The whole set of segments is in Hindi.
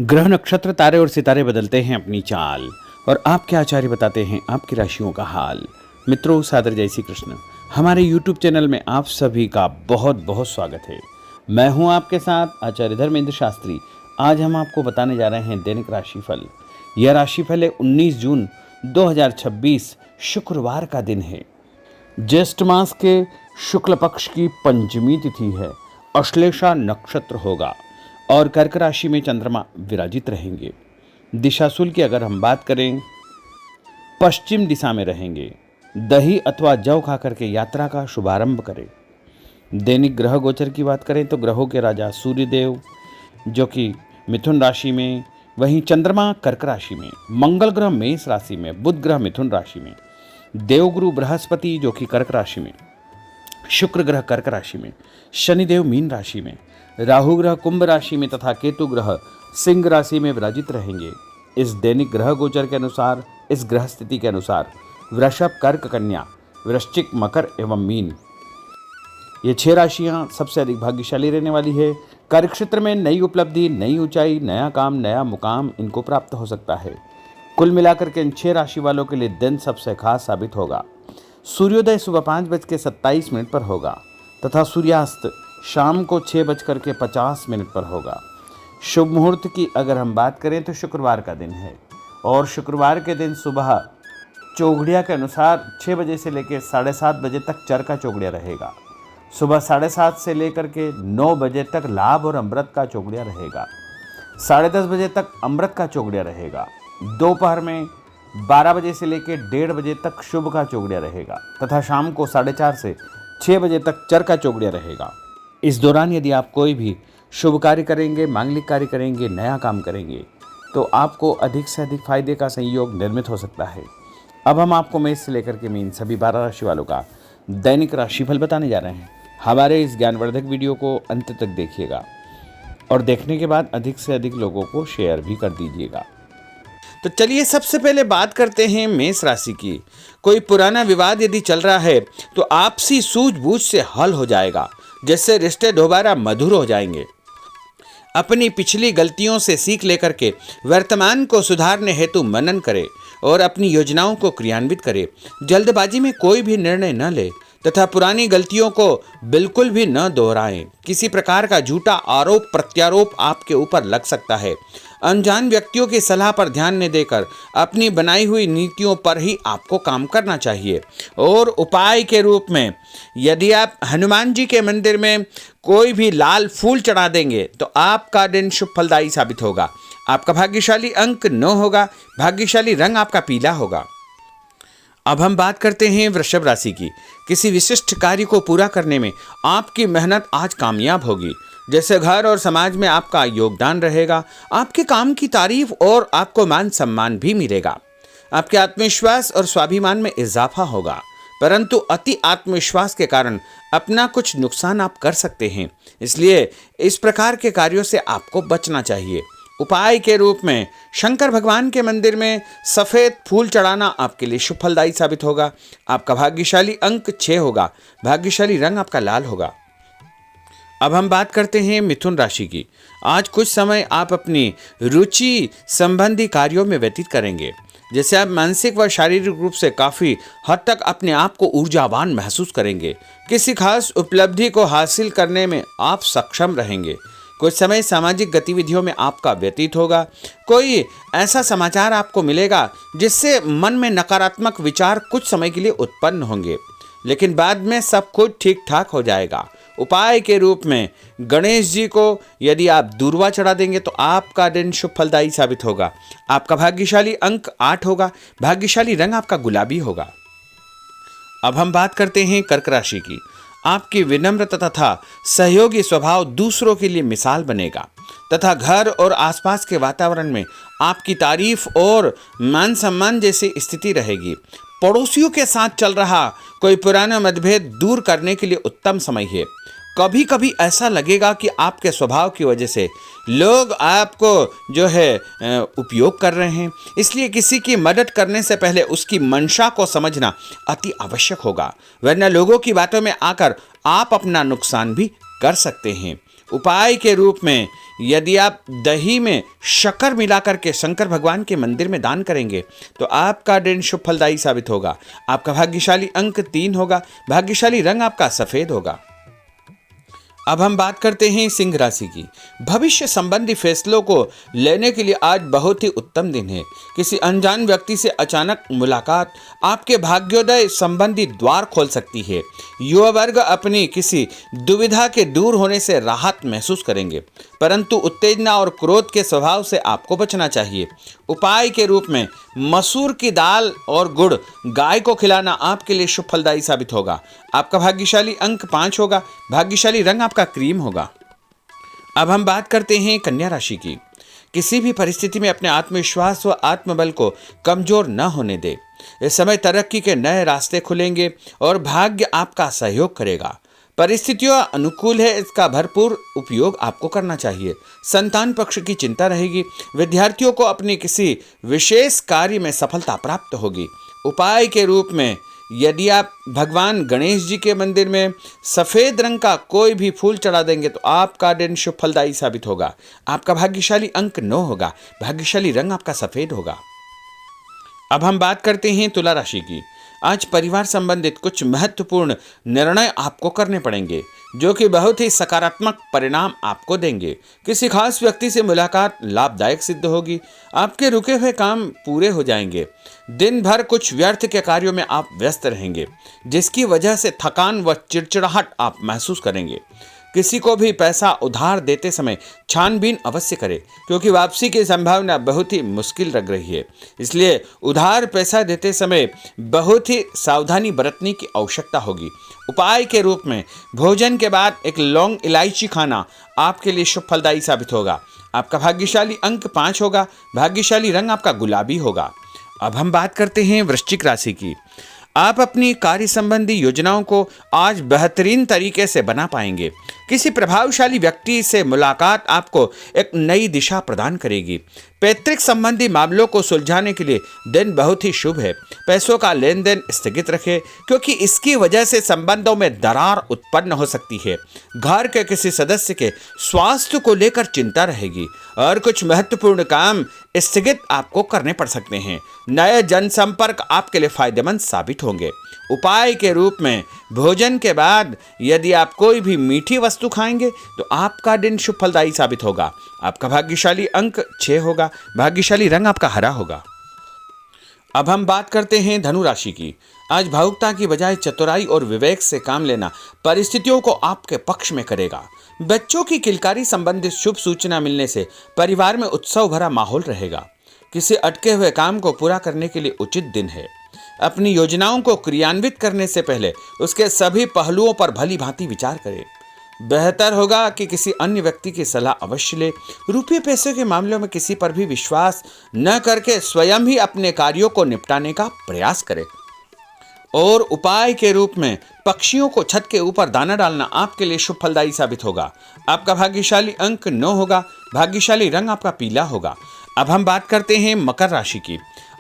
ग्रह नक्षत्र तारे और सितारे बदलते हैं अपनी चाल और आपके आचार्य बताते हैं आपकी राशियों का हाल। मित्रों, सादर जय श्री कृष्ण। हमारे YouTube चैनल में आप सभी का बहुत बहुत स्वागत है। मैं हूं आपके साथ आचार्य धर्मेंद्र शास्त्री। आज हम आपको बताने जा रहे हैं दैनिक राशिफल। यह राशिफल है 19 जून 2026 शुक्रवार का दिन है। ज्येष्ठ मास के शुक्ल पक्ष की पंचमी तिथि है। अश्लेषा नक्षत्र होगा और कर्क राशि में चंद्रमा विराजित रहेंगे। दिशाशूल की अगर हम बात करें, पश्चिम दिशा में रहेंगे। दही अथवा जौ खा करके यात्रा का शुभारंभ करें। दैनिक ग्रह गोचर की बात करें तो ग्रहों के राजा सूर्यदेव जो कि मिथुन राशि में, वहीं चंद्रमा कर्क राशि में, मंगल ग्रह मेष राशि में, बुध ग्रह मिथुन राशि में, देवगुरु बृहस्पति जो कि कर्क राशि में, शुक्र ग्रह कर्क राशि में, शनिदेव मीन राशि में, राहु ग्रह कुंभ राशि में तथा केतु ग्रह सिंह राशि में विराजित रहेंगे। इस दैनिक ग्रह गोचर के अनुसार, इस ग्रह स्थिति के अनुसार वृषभ, कर्क, कन्या, वृश्चिक, मकर एवं मीन, ये 6 राशियां सबसे अधिक भाग्यशाली रहने वाली है। कार्य क्षेत्र में नई उपलब्धि, नई ऊंचाई, नया काम, नया मुकाम इनको प्राप्त हो सकता है। कुल मिलाकर के इन 6 राशि वालों के लिए दिन सबसे खास साबित होगा। सूर्योदय सुबह 5:27 पर होगा तथा सूर्यास्त शाम को 6:50 पर होगा। शुभ मुहूर्त की अगर हम बात करें तो शुक्रवार का दिन है और शुक्रवार के दिन सुबह चौघड़िया के अनुसार 6 बजे से लेकर 7:30 बजे तक चरका चौघड़िया रहेगा। सुबह 7:30 से लेकर के 9 बजे तक लाभ और अमृत का चौघड़िया रहेगा। 10:30 बजे तक अमृत का चौघड़िया रहेगा। दोपहर में 12 बजे से लेकर 1:30 बजे तक शुभ का चौघड़िया रहेगा तथा शाम को 4:30 से 6 बजे तक चरका चौघड़िया रहेगा। इस दौरान यदि आप कोई भी शुभ कार्य करेंगे, मांगलिक कार्य करेंगे, नया काम करेंगे तो आपको अधिक से अधिक फायदे का संयोग निर्मित हो सकता है। अब हम आपको मेष से लेकर के मीन सभी 12 राशि वालों का दैनिक राशिफल बताने जा रहे हैं। हमारे इस ज्ञानवर्धक वीडियो को अंत तक देखिएगा और देखने के बाद अधिक से अधिक लोगों को शेयर भी कर दीजिएगा। तो चलिए सबसे पहले बात करते हैं मेष राशि की। कोई पुराना विवाद यदि चल रहा है तो आपसी सूझबूझ से हल हो जाएगा, जिससे रिश्ते दोबारा मधुर हो जाएंगे। अपनी पिछली गलतियों से सीख लेकर के वर्तमान को सुधारने हेतु मनन करें और अपनी योजनाओं को क्रियान्वित करें। जल्दबाजी में कोई भी निर्णय न ले तथा पुरानी गलतियों को बिल्कुल भी न दोहराएं। किसी प्रकार का झूठा आरोप प्रत्यारोप आपके ऊपर लग सकता है। अनजान व्यक्तियों की सलाह पर ध्यान न देकर अपनी बनाई हुई नीतियों पर ही आपको काम करना चाहिए। और उपाय के रूप में यदि आप हनुमान जी के मंदिर में कोई भी लाल फूल चढ़ा देंगे तो आपका दिन शुभ फलदायी साबित होगा। आपका भाग्यशाली अंक 9 होगा। भाग्यशाली रंग आपका पीला होगा। अब हम बात करते हैं वृषभ राशि की। किसी विशिष्ट कार्य को पूरा करने में आपकी मेहनत आज कामयाब होगी। जैसे घर और समाज में आपका योगदान रहेगा। आपके काम की तारीफ और आपको मान सम्मान भी मिलेगा। आपके आत्मविश्वास और स्वाभिमान में इजाफा होगा, परंतु अति आत्मविश्वास के कारण अपना कुछ नुकसान आप कर सकते हैं। इसलिए इस प्रकार के कार्यों से आपको बचना चाहिए। उपाय के रूप में शंकर भगवान के मंदिर में सफ़ेद फूल चढ़ाना आपके लिए शुभ फलदायी साबित होगा। आपका भाग्यशाली अंक 6 होगा। भाग्यशाली रंग आपका लाल होगा। अब हम बात करते हैं मिथुन राशि की। आज कुछ समय आप अपनी रुचि संबंधी कार्यों में व्यतीत करेंगे, जैसे आप मानसिक व शारीरिक रूप से काफ़ी हद तक अपने आप को ऊर्जावान महसूस करेंगे। किसी खास उपलब्धि को हासिल करने में आप सक्षम रहेंगे। कुछ समय सामाजिक गतिविधियों में आपका व्यतीत होगा। कोई ऐसा समाचार आपको मिलेगा जिससे मन में नकारात्मक विचार कुछ समय के लिए उत्पन्न होंगे, लेकिन बाद में सब कुछ ठीक ठाक हो जाएगा। उपाय के रूप में गणेश जी को यदि आप दूर्वा चढ़ा देंगे तो आपका दिन शुभ फलदायी साबित होगा। आपका भाग्यशाली अंक 8 होगा। भाग्यशाली रंग आपका गुलाबी होगा। अब हम बात करते हैं कर्क राशि की। आपकी विनम्रता तथा सहयोगी स्वभाव दूसरों के लिए मिसाल बनेगा तथा घर और आसपास के वातावरण में आपकी तारीफ और मान सम्मान जैसी स्थिति रहेगी। पड़ोसियों के साथ चल रहा कोई पुराना मतभेद दूर करने के लिए उत्तम समय है। कभी कभी ऐसा लगेगा कि आपके स्वभाव की वजह से लोग आपको जो है उपयोग कर रहे हैं। इसलिए किसी की मदद करने से पहले उसकी मंशा को समझना अति आवश्यक होगा, वरना लोगों की बातों में आकर आप अपना नुकसान भी कर सकते हैं। उपाय के रूप में यदि आप दही में शक्कर मिलाकर के शंकर भगवान के मंदिर में दान करेंगे तो आपका दिन शुभ फलदायी साबित होगा। आपका भाग्यशाली अंक 3 होगा। भाग्यशाली रंग आपका सफेद होगा। अब हम बात करते हैं सिंह राशि की। भविष्य संबंधी फैसलों को लेने के लिए आज बहुत ही उत्तम दिन है। किसी अनजान व्यक्ति से अचानक मुलाकात आपके भाग्योदय संबंधी द्वार खोल सकती है। युवा वर्ग अपनी किसी दुविधा के दूर होने से राहत महसूस करेंगे, परंतु उत्तेजना और क्रोध के स्वभाव से आपको बचना चाहिए। उपाय के रूप में मसूर की दाल और गुड़ गाय को खिलाना आपके लिए शुभ फलदायी साबित होगा। आपका भाग्यशाली अंक 5 होगा। भाग्यशाली रंग आपका क्रीम होगा। अब हम बात करते हैं कन्या राशि की। किसी भी परिस्थिति में अपने आत्मविश्वास व आत्मबल को कमजोर न होने दे। इस समय तरक्की के नए रास्ते खुलेंगे और भाग्य आपका सहयोग करेगा। परिस्थितियां अनुकूल है, इसका भरपूर उपयोग आपको करना चाहिए। संतान पक्ष की चिंता रहेगी। विद्यार्थियों को अपनी किसी विशेष कार्य में सफलता प्राप्त होगी। उपाय के रूप में यदि आप भगवान गणेश जी के मंदिर में सफेद रंग का कोई भी फूल चढ़ा देंगे तो आपका दिन शुभ फलदायी साबित होगा। आपका भाग्यशाली अंक 9 होगा। भाग्यशाली रंग आपका सफेद होगा। अब हम बात करते हैं तुला राशि की। आज परिवार संबंधित कुछ महत्वपूर्ण निर्णय आपको करने पड़ेंगे जो कि बहुत ही सकारात्मक परिणाम आपको देंगे। किसी खास व्यक्ति से मुलाकात लाभदायक सिद्ध होगी। आपके रुके हुए काम पूरे हो जाएंगे। दिन भर कुछ व्यर्थ के कार्यों में आप व्यस्त रहेंगे, जिसकी वजह से थकान व चिड़चिड़ाहट आप महसूस करेंगे। किसी को भी पैसा उधार देते समय छानबीन अवश्य करें, क्योंकि वापसी की संभावना बहुत ही मुश्किल लग रही है। इसलिए उधार पैसा देते समय बहुत ही सावधानी बरतने की आवश्यकता होगी। उपाय के रूप में भोजन के बाद एक लौंग इलायची खाना आपके लिए शुभ फलदायी साबित होगा। आपका भाग्यशाली अंक 5 होगा। भाग्यशाली रंग आपका गुलाबी होगा। अब हम बात करते हैं वृश्चिक राशि की। आप अपनी कार्य संबंधी योजनाओं को आज बेहतरीन तरीके से बना पाएंगे। किसी प्रभावशाली व्यक्ति से मुलाकात आपको एक नई दिशा प्रदान करेगी। पैतृक संबंधी मामलों को सुलझाने के लिए दिन बहुत ही शुभ है। पैसों का लेन देन स्थगित रखें, क्योंकि इसकी वजह से संबंधों में दरार उत्पन्न हो सकती है। घर के किसी सदस्य के स्वास्थ्य को लेकर चिंता रहेगी और कुछ महत्वपूर्ण काम स्थगित आपको करने पड़ सकते हैं। नए जनसंपर्क आपके लिए फायदेमंद साबित होंगे। उपाय के रूप में भोजन के बाद यदि आप कोई भी मीठी वस्तु खाएंगे तो आपका दिन शुभ फलदायी साबित होगा। आपका भाग्यशाली अंक 6 होगा। भाग्यशाली रंग आपका हरा होगा। अब हम बात करते हैं धनु राशि की। आज भावुकता की बजाय चतुराई और विवेक से काम लेना परिस्थितियों को आपके पक्ष में करेगा। बच्चों की किलकारी संबंधित शुभ सूचना मिलने से परिवार में उत्सव भरा माहौल रहेगा। किसी अटके हुए काम को पूरा करने के लिए उचित दिन है। अपनी योजनाओं को क्रियान्वित करने से पहले उसके सभी पहलुओं पर भली भांति विचार करें। बेहतर होगा कि किसी अन्य व्यक्ति की सलाह अवश्य ले। रुपये पैसे के मामलों में किसी पर भी विश्वास न करके स्वयं ही अपने कार्यों को निपटाने का प्रयास करें। और उपाय के रूप में पक्षियों को छत के ऊपर दाना डालना आपके लिए शुभ फलदायी साबित होगा। आपका भाग्यशाली अंक 9 होगा। भाग्यशाली रंग आपका पीला होगा। अब हम बात करते हैं मकर राशि की।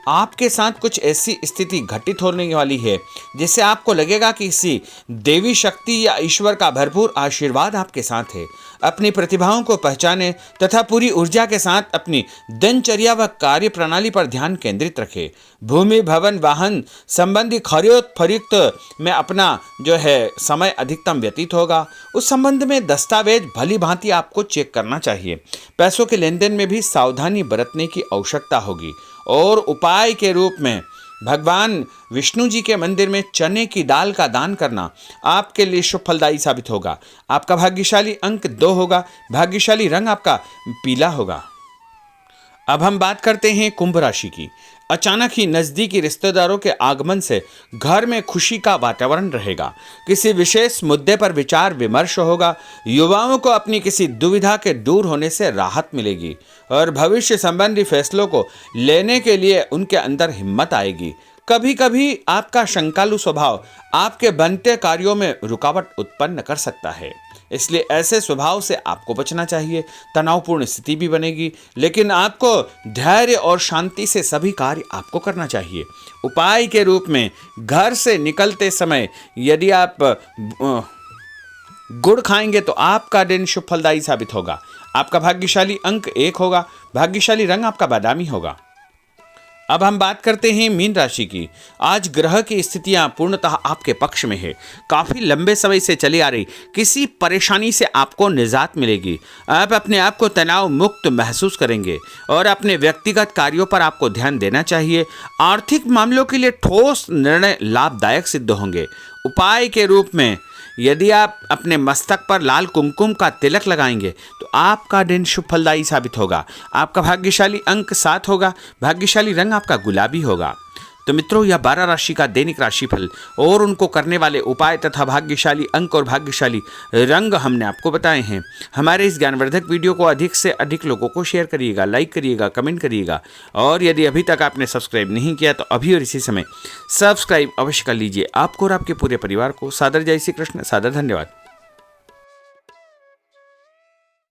आपके साथ कुछ ऐसी स्थिति घटित होने वाली है जिससे आपको लगेगा कि किसी देवी शक्ति या ईश्वर का भरपूर आशीर्वाद आपके साथ है। अपनी प्रतिभाओं को पहचानें तथा पूरी ऊर्जा के साथ अपनी दिनचर्या व कार्य प्रणाली पर ध्यान केंद्रित रखें। भूमि भवन वाहन संबंधी खरीद फरोख्त में अपना समय अधिकतम व्यतीत होगा। उस संबंध में दस्तावेज भली भांति आपको चेक करना चाहिए। पैसों के लेन देन में भी सावधानी बरतने की आवश्यकता होगी। और उपाय के रूप में भगवान विष्णु जी के मंदिर में चने की दाल का दान करना आपके लिए शुभ फलदायी साबित होगा। आपका भाग्यशाली अंक 2 होगा। भाग्यशाली रंग आपका पीला होगा। अब हम बात करते हैं कुंभ राशि की। अचानक ही नजदीकी रिश्तेदारों के आगमन से घर में खुशी का वातावरण रहेगा। किसी विशेष मुद्दे पर विचार विमर्श होगा। युवाओं को अपनी किसी दुविधा के दूर होने से राहत मिलेगी और भविष्य संबंधी फैसलों को लेने के लिए उनके अंदर हिम्मत आएगी। कभी कभी आपका शंकालु स्वभाव आपके बनते कार्यों में रुकावट उत्पन्न कर सकता है, इसलिए ऐसे स्वभाव से आपको बचना चाहिए। तनावपूर्ण स्थिति भी बनेगी, लेकिन आपको धैर्य और शांति से सभी कार्य आपको करना चाहिए। उपाय के रूप में घर से निकलते समय यदि आप गुड़ खाएंगे तो आपका दिन शुभ फलदायी साबित होगा। आपका भाग्यशाली अंक 1 होगा। भाग्यशाली रंग आपका बादामी होगा। अब हम बात करते हैं मीन राशि की। आज ग्रह की स्थितियां पूर्णतः आपके पक्ष में है। काफी लंबे समय से चली आ रही किसी परेशानी से आपको निजात मिलेगी। आप अपने आप को तनाव मुक्त महसूस करेंगे और अपने व्यक्तिगत कार्यों पर आपको ध्यान देना चाहिए। आर्थिक मामलों के लिए ठोस निर्णय लाभदायक सिद्ध होंगे। उपाय के रूप में यदि आप अपने मस्तक पर लाल कुमकुम का तिलक लगाएंगे तो आपका दिन शुभ फलदायी साबित होगा। आपका भाग्यशाली अंक 7 होगा। भाग्यशाली रंग आपका गुलाबी होगा। तो मित्रों, यह 12 राशि का दैनिक राशिफल और उनको करने वाले उपाय तथा भाग्यशाली अंक और भाग्यशाली रंग हमने आपको बताए हैं। हमारे इस ज्ञानवर्धक वीडियो को अधिक से अधिक लोगों को शेयर करिएगा, लाइक करिएगा, कमेंट करिएगा और यदि अभी तक आपने सब्सक्राइब नहीं किया तो अभी और इसी समय सब्सक्राइब अवश्य कर लीजिए। आपको और आपके पूरे परिवार को सादर जय श्री कृष्ण, सादर धन्यवाद।